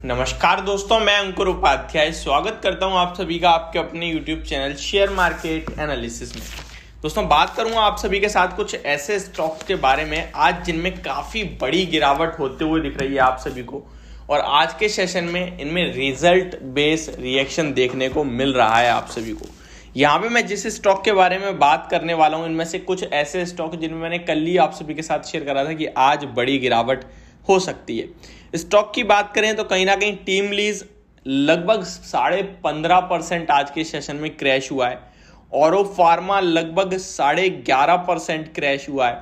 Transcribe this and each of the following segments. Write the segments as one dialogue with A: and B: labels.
A: नमस्कार दोस्तों, मैं अंकुर उपाध्याय स्वागत करता हूं आप सभी का आपके अपने YouTube channel share market analysis में। दोस्तों, बात करूंगा आप सभी के साथ कुछ ऐसे स्टॉक्स के बारे में आज जिनमें काफ़ी बड़ी गिरावट होते हुए दिख रही है आप सभी को, और आज के सेशन में इनमें रिजल्ट बेस रिएक्शन देखने को मिल रहा है आप सभी को। यहाँ पे मैं जिस स्टॉक के बारे में बात करने वाला हूँ इनमें से कुछ ऐसे स्टॉक जिनमें मैंने कल ही आप सभी के साथ शेयर करा था कि आज बड़ी गिरावट हो सकती है। स्टॉक की बात करें तो कहीं ना कहीं टीम लीज लगभग 15.5% आज के सेशन में क्रैश हुआ है। औरो फार्मा लगभग 11.5% क्रैश हुआ है।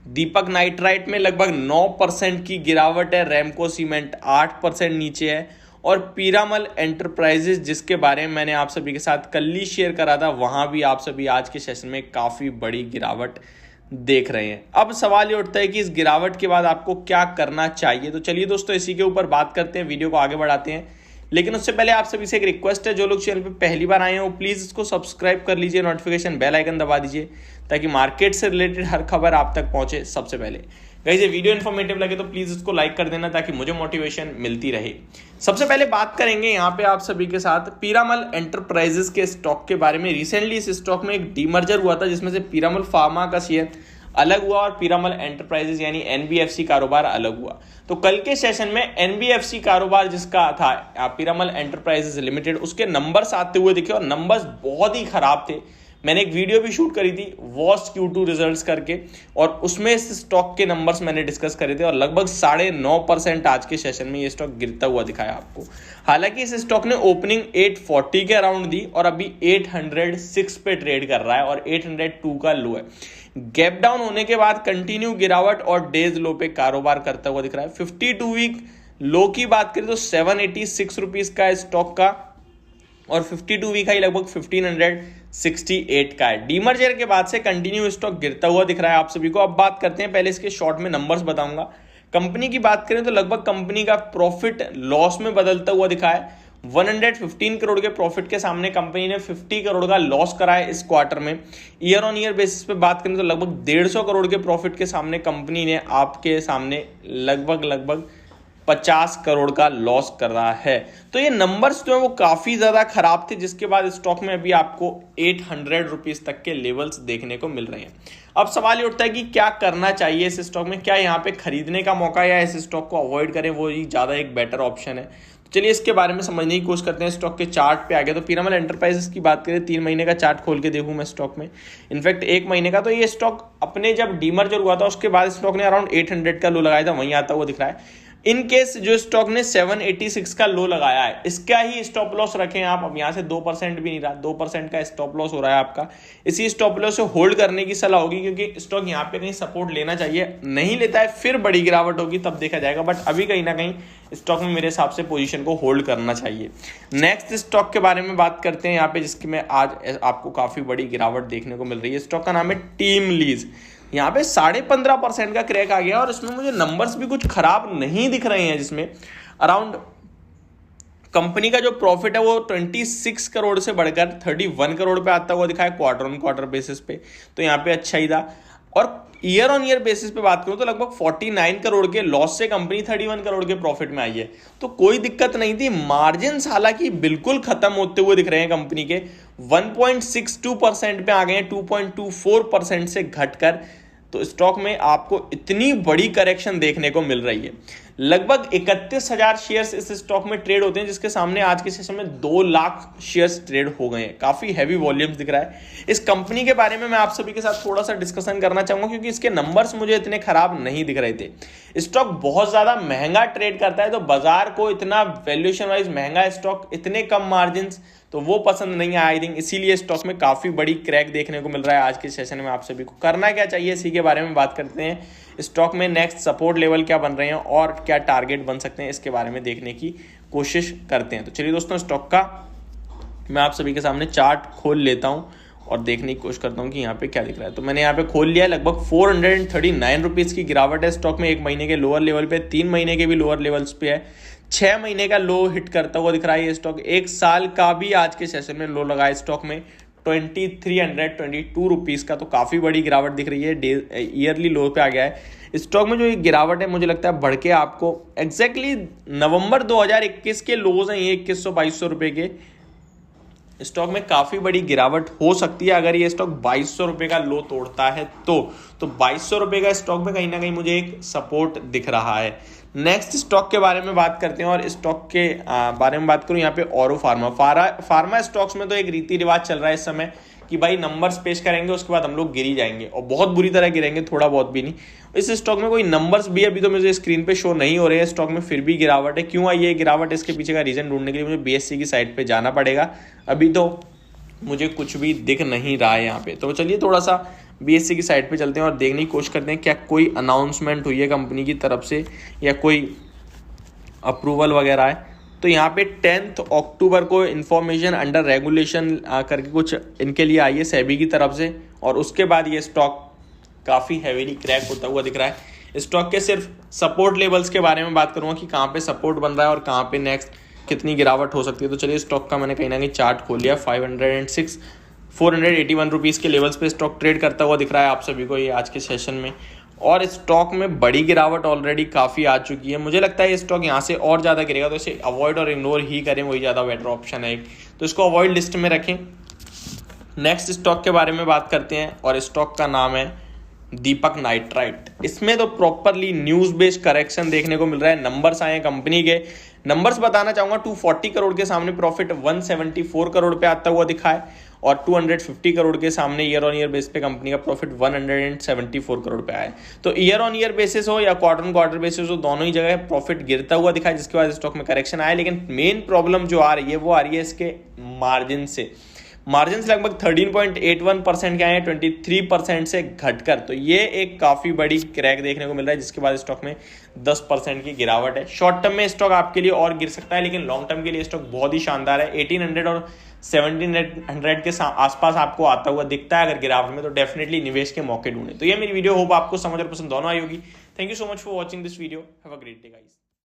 A: दीपक नाइट्राइट में लगभग 9% की गिरावट है। रैमको सीमेंट 8% नीचे है। और पीरामल एंटरप्राइजेस जिसके बारे में मैंने आप सभी के साथ कल ही शेयर करा था, वहां भी आप सभी आज के सेशन में काफी बड़ी गिरावट देख रहे हैं। अब सवाल ये उठता है कि इस गिरावट के बाद आपको क्या करना चाहिए। तो चलिए दोस्तों, इसी के ऊपर बात करते हैं, वीडियो को आगे बढ़ाते हैं। लेकिन उससे पहले आप सभी से एक रिक्वेस्ट है, जो लोग चैनल पे पहली बार आए हैं वो प्लीज इसको सब्सक्राइब कर लीजिए, नोटिफिकेशन बेल आइकन दबा दीजिए ताकि मार्केट से रिलेटेड हर खबर आप तक पहुंचे सबसे पहले। गाइस, ये वीडियो इन्फॉर्मेटिव लगे तो प्लीज इसको लाइक कर देना ताकि मुझे मोटिवेशन मिलती रहे। सबसे पहले बात करेंगे यहाँ पे आप सभी के साथ पीरामल एंटरप्राइजेस के स्टॉक के बारे में। रिसेंटली इस स्टॉक में एक डीमर्जर हुआ था जिसमें से पीरामल फार्मा का शेयर अलग हुआ और पीरामल एंटरप्राइजेस यानी एनबीएफसी कारोबार अलग हुआ। तो कल के सेशन में एनबीएफसी कारोबार जिसका था पीरामल एंटरप्राइजेस लिमिटेड, उसके नंबर्स आते हुए दिखे और नंबर्स बहुत ही खराब थे। मैंने एक वीडियो भी शूट करी थी वर्स्ट Q2 रिजल्ट्स करके, और उसमें इस स्टॉक के नंबर्स मैंने डिस्कस करे थे और लगभग 9.5% आज के सेशन में ये स्टॉक गिरता हुआ दिखाया आपको। हालांकि इस स्टॉक ने ओपनिंग 840 के अराउंड दी और अभी 806 पे ट्रेड कर रहा है और 802 का लो है। गैप डाउन होने के बाद कंटिन्यू गिरावट और डेज लो पे कारोबार करता हुआ दिख रहा है। 52 वीक लो की बात करें तो 786 रुपीज का है स्टॉक का, और 52 वीक हाई लगभग 1568 का है। डीमर्जर के बाद से कंटिन्यू स्टॉक गिरता हुआ दिख रहा है आप सभी को। अब बात करते हैं, पहले इसके शॉर्ट में नंबर्स बताऊंगा। कंपनी की बात करें तो लगभग कंपनी का प्रॉफिट लॉस में बदलता हुआ दिखा है। 115 करोड़ के प्रॉफिट के सामने कंपनी ने 50 करोड़ का लॉस करा है इस क्वार्टर में। ईयर ऑन ईयर बेसिस पे बात करें तो लगभग 150 करोड़ के प्रॉफिट के सामने कंपनी ने आपके सामने लगभग 50 करोड़ का लॉस कर रहा है। तो ये नंबर्स जो है वो काफी ज्यादा खराब थे, जिसके बाद स्टॉक में अभी आपको 800 रुपीज तक के लेवल्स देखने को मिल रहे हैं। अब सवाल ये उठता है कि क्या करना चाहिए इस स्टॉक में, क्या यहाँ पे खरीदने का मौका या इस स्टॉक को अवॉइड करें, वो ही ज्यादा एक बेटर ऑप्शन है। तो चलिए इसके बारे में समझने की कोशिश करते हैं। स्टॉक के चार्ट पे आ गया तो पीरामल एंटरप्राइजेस की बात करें, 3 महीने का चार्ट खोल के देखूं मैं स्टॉक में, इनफैक्ट 1 महीने का। तो ये स्टॉक अपने जब डीमर्जर हुआ था उसके बाद स्टॉक ने अराउंड 800 का लो लगाया था, वहीं आता हुआ दिख रहा है। इन केस जो स्टॉक ने 786 का लो लगाया है, इसका ही स्टॉप लॉस रखें आप। अब यहाँ से 2% भी नहीं रहा, 2% का स्टॉप लॉस हो रहा है आपका। इसी स्टॉप लॉस से होल्ड करने की सलाह होगी, क्योंकि स्टॉक यहाँ पे कहीं सपोर्ट लेना चाहिए, नहीं लेता है फिर बड़ी गिरावट होगी तब देखा जाएगा, बट अभी कहीं ना कहीं स्टॉक में मेरे हिसाब से पोजीशन को होल्ड करना चाहिए। नेक्स्ट स्टॉक के बारे में बात करते हैं यहाँ पे, जिसकी में आज आपको काफी बड़ी गिरावट देखने को मिल रही है। स्टॉक का नाम है टीम लीज। यहाँ पे 15.5% का क्रैक आ गया और इसमें मुझे नंबर्स भी कुछ खराब नहीं दिख रहे हैं, जिसमें अराउंड कंपनी का जो प्रॉफिट है वो 26 करोड़ से बढ़कर 31 करोड़ पे आता हुआ दिखा है क्वार्टर ऑन क्वार्टर बेसिस पे। तो यहाँ पे अच्छा ही था। और ईयर ऑन ईयर बेसिस पे बात करूं तो लगभग 49 करोड़ के लॉस से कंपनी 31 करोड़ के प्रॉफिट में आई है। तो कोई दिक्कत नहीं थी। मार्जिन हालांकि बिल्कुल खत्म होते हुए दिख रहे हैं कंपनी के, 1.62% पे आ गए हैं 2.24% से घटकर। तो स्टॉक में आपको इतनी बड़ी करेक्शन देखने को मिल रही है। लगभग 31,000 शेयर्स इस स्टॉक में ट्रेड होते हैं, जिसके सामने आज के सेशन में 2 लाख शेयर्स ट्रेड हो गए हैं। काफी हैवी वॉल्यूम्स दिख रहा है। इस कंपनी के बारे में मैं आप सभी के साथ थोड़ा सा डिस्कशन करना चाहूंगा, क्योंकि इसके नंबर्स मुझे इतने खराब नहीं दिख रहे थे। स्टॉक बहुत ज्यादा महंगा ट्रेड करता है, तो बाजार को इतना वैल्यूएशन वाइज महंगा स्टॉक, इतने कम मार्जिन, तो वो पसंद नहीं आया आई थिंक, इसीलिए स्टॉक में काफी बड़ी क्रैक देखने को मिल रहा है आज के सेशन में। आप सभी को करना क्या चाहिए इसी के बारे में बात करते हैं। स्टॉक में नेक्स्ट सपोर्ट लेवल क्या बन रहे हैं और क्या टारगेट बन सकते हैं, इसके बारे में देखने की कोशिश करते हैं। तो चलिए दोस्तों, स्टॉक का मैं आप सभी के सामने चार्ट खोल लेता हूं और देखने की कोशिश करता हूं कि यहाँ पे क्या दिख रहा है। तो मैंने यहाँ पे खोल लिया है। लगभग 439 रुपीज की गिरावट है स्टॉक में। 1 महीने के लोअर लेवल पे, 3 महीने के भी लोअर लेवल्स पे है। 6 महीने का लो हिट करता हुआ दिख रहा है ये स्टॉक। 1 साल का भी आज के सेशन में लो लगा है स्टॉक में 2322 रुपीज का। तो काफी बड़ी गिरावट दिख रही है, ईयरली लो पे आ गया है। स्टॉक में जो ये गिरावट है मुझे लगता है बढ़ के आपको एग्जैक्टली नवंबर 2021 के लोज हैं ये 2100-2200 रुपए के। स्टॉक में काफी बड़ी गिरावट हो सकती है अगर ये स्टॉक 2200 रुपए का लो तोड़ता है तो 2200 रुपए का स्टॉक में कहीं ना कहीं मुझे एक सपोर्ट दिख रहा है। नेक्स्ट स्टॉक के बारे में बात करते हैं और स्टॉक के बारे में बात करूं यहाँ पे औरो फार्मा स्टॉक्स में तो एक रीति रिवाज चल रहा है इस समय कि भाई नंबर्स पेश करेंगे उसके बाद हम लोग गिरी जाएंगे और बहुत बुरी तरह गिरेंगे, थोड़ा बहुत भी नहीं। इस स्टॉक में कोई नंबर्स भी अभी तो मुझे स्क्रीन पे शो नहीं हो रहे हैं, स्टॉक में फिर भी गिरावट है। क्यों आई है गिरावट, इसके पीछे का रीजन ढूंढने के लिए मुझे बीएससी की साइट पे जाना पड़ेगा। अभी तो मुझे कुछ भी दिख नहीं रहा है यहाँ पे, तो चलिए थोड़ा सा बीएससी की साइट पे चलते हैं और देखने की कोशिश करते हैं क्या कोई अनाउंसमेंट हुई है कंपनी की तरफ से या कोई अप्रूवल वगैरह है। तो यहाँ पे 10 अक्टूबर को इन्फॉर्मेशन अंडर रेगुलेशन करके कुछ इनके लिए आई है सेबी की तरफ से और उसके बाद ये स्टॉक काफ़ी हैवीली क्रैक होता हुआ दिख रहा है। स्टॉक के सिर्फ सपोर्ट लेवल्स के बारे में बात करूँगा कि कहाँ पे सपोर्ट बन रहा है और कहाँ पे नेक्स्ट कितनी गिरावट हो सकती है। तो चलिए स्टॉक का मैंने कहीं ना कहीं चार्ट खोल लिया। 481 रुपीज़ के लेवल्स पे स्टॉक ट्रेड करता हुआ दिख रहा है आप सभी को ये आज के सेशन में, और स्टॉक में बड़ी गिरावट ऑलरेडी काफ़ी आ चुकी है। मुझे लगता है ये स्टॉक यहाँ से और ज़्यादा गिरेगा तो इसे अवॉइड और इग्नोर ही करें, वही ज़्यादा बेटर ऑप्शन है, तो इसको अवॉइड लिस्ट में रखें। नेक्स्ट स्टॉक के बारे में बात करते हैं और स्टॉक का नाम है दीपक नाइट्राइट। इसमें तो प्रॉपरली न्यूज़ बेस्ड करेक्शन देखने को मिल रहा है। नंबर्स आए हैं कंपनी के, नंबर्स बताना चाहूँगा 240 करोड़ के सामने प्रॉफिट 174 करोड़ पे आता हुआ दिखा है और 250 करोड़ के सामने ईयर ऑन ईयर बेस पे कंपनी का प्रॉफिट 174 करोड़ पे आया। तो ईयर ऑन ईयर बेसिस हो या क्वार्टर बेसिस हो, दोनों ही जगह प्रॉफिट गिरता हुआ दिखा है, जिसके बाद स्टॉक में करेक्शन आया। लेकिन मेन प्रॉब्लम जो आ रही है वो आ रही है इसके मार्जिन से। मार्जिन लगभग 13.81% के आए हैं 23% से घटकर, तो ये एक काफ़ी बड़ी क्रैक देखने को मिल रहा है, जिसके बाद स्टॉक में 10% की गिरावट है। शॉर्ट टर्म में स्टॉक आपके लिए और गिर सकता है, लेकिन लॉन्ग टर्म के लिए स्टॉक बहुत ही शानदार है। 1800 और 1700 के आसपास आपको आता हुआ दिखता है अगर गिरावट में, तो डेफिनेटली निवेश के मौके ढूंढे। तो ये मेरी वीडियो होप आपको समझ और पसंद दोनों आई होगी। Thank you so much for watching this video. Have a great day guys.